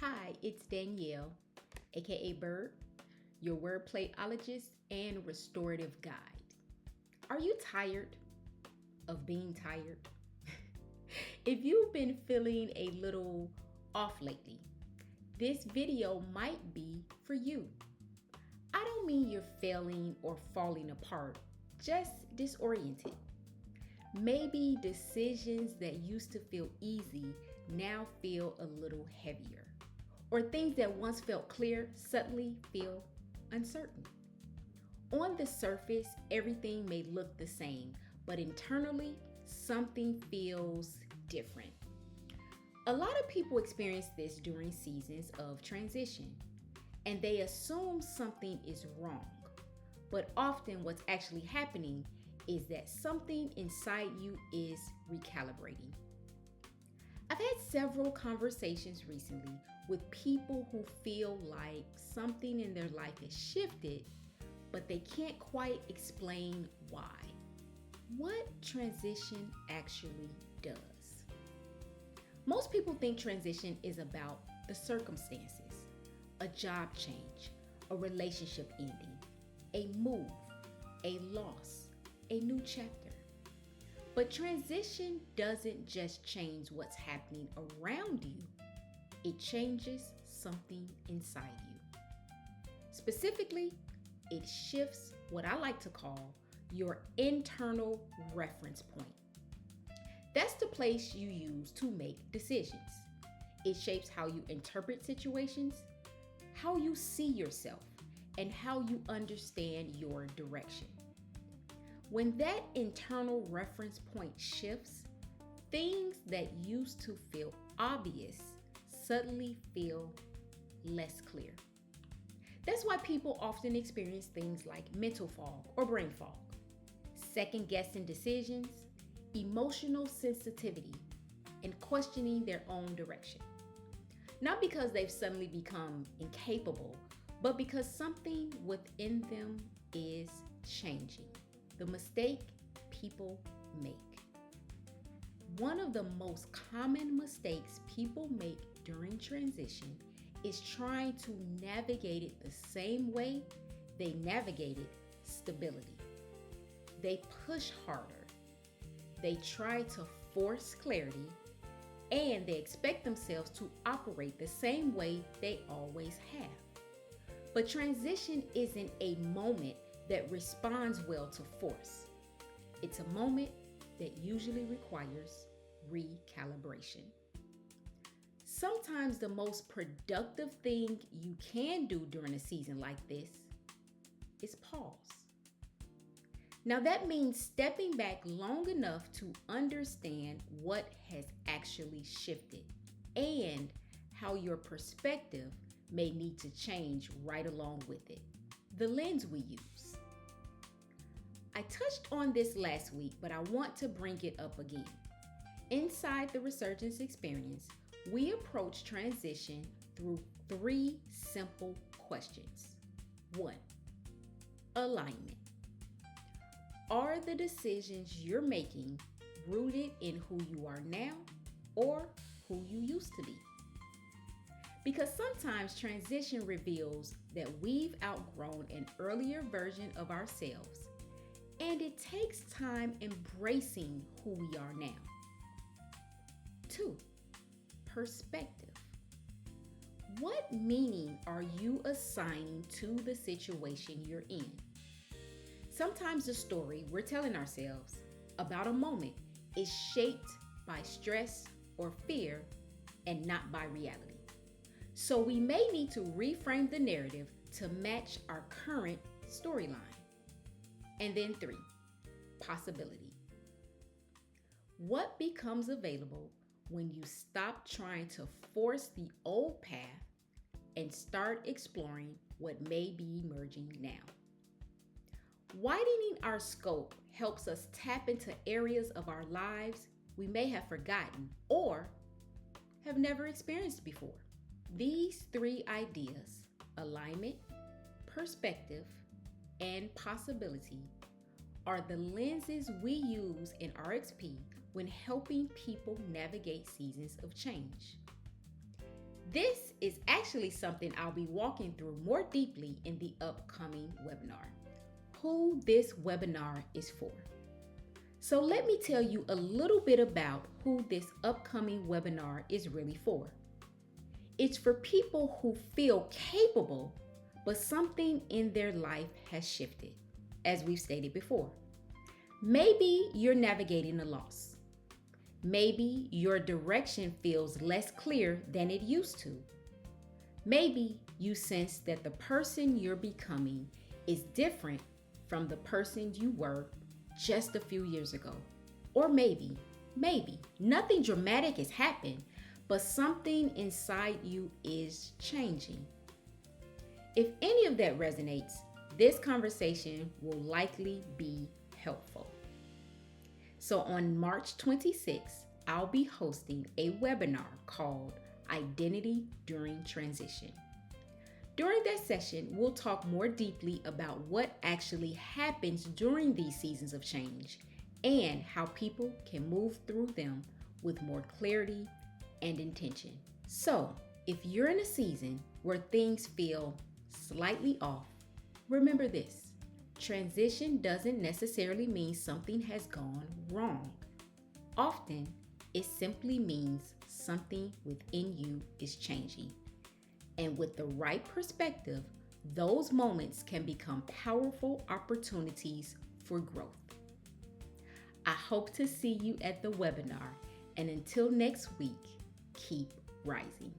Hi, it's Danielle, aka Bird, your wordplayologist and restorative guide. Are you tired of being tired? If you've been feeling a little off lately, this video might be for you. I don't mean you're failing or falling apart, just disoriented. Maybe decisions that used to feel easy now feel a little heavier, or things that once felt clear suddenly feel uncertain. On the surface, everything may look the same, but internally, something feels different. A lot of people experience this during seasons of transition, and they assume something is wrong. But often, what's actually happening is that something inside you is recalibrating. I've had several conversations recently with people who feel like something in their life has shifted, but they can't quite explain why. What transition actually does? Most people think transition is about the circumstances, a job change, a relationship ending, a move, a loss, a new chapter. But transition doesn't just change what's happening around you, it changes something inside you. Specifically, it shifts what I like to call your internal reference point. That's the place you use to make decisions. It shapes how you interpret situations, how you see yourself, and how you understand your direction. When that internal reference point shifts, things that used to feel obvious suddenly feel less clear. That's why people often experience things like mental fog or brain fog, second-guessing decisions, emotional sensitivity, and questioning their own direction. Not because they've suddenly become incapable, but because something within them is changing. The mistake people make. One of the most common mistakes people make during transition is trying to navigate it the same way they navigated stability. They push harder. They try to force clarity, and they expect themselves to operate the same way they always have. But transition isn't a moment that responds well to force. It's a moment that usually requires recalibration. Sometimes the most productive thing you can do during a season like this is pause. Now that means stepping back long enough to understand what has actually shifted and how your perspective may need to change right along with it. The lens we use. I touched on this last week, but I want to bring it up again. Inside the Resurgence experience, we approach transition through 3 simple questions. 1. Alignment. Are the decisions you're making rooted in who you are now or who you used to be? Because sometimes transition reveals that we've outgrown an earlier version of ourselves, and it takes time embracing who we are now. 2. Perspective. What meaning are you assigning to the situation you're in? Sometimes the story we're telling ourselves about a moment is shaped by stress or fear and not by reality. So we may need to reframe the narrative to match our current storyline. And then 3, possibility. What becomes available when you stop trying to force the old path and start exploring what may be emerging now? Widening our scope helps us tap into areas of our lives we may have forgotten or have never experienced before. These 3 ideas, alignment, perspective, and possibility, are the lenses we use in RXP when helping people navigate seasons of change. This is actually something I'll be walking through more deeply in the upcoming webinar. Who this webinar is for. So let me tell you a little bit about who this upcoming webinar is really for. It's for people who feel capable, but something in their life has shifted, as we've stated before. Maybe you're navigating a loss. Maybe your direction feels less clear than it used to. Maybe you sense that the person you're becoming is different from the person you were just a few years ago. Or maybe, nothing dramatic has happened, but something inside you is changing. If any of that resonates, this conversation will likely be helpful. So on March 26th, I'll be hosting a webinar called Identity During Transition. During that session, we'll talk more deeply about what actually happens during these seasons of change and how people can move through them with more clarity and intention. So, if you're in a season where things feel slightly off, remember this: transition doesn't necessarily mean something has gone wrong. Often, it simply means something within you is changing. And with the right perspective, those moments can become powerful opportunities for growth. I hope to see you at the webinar, and until next week, keep rising.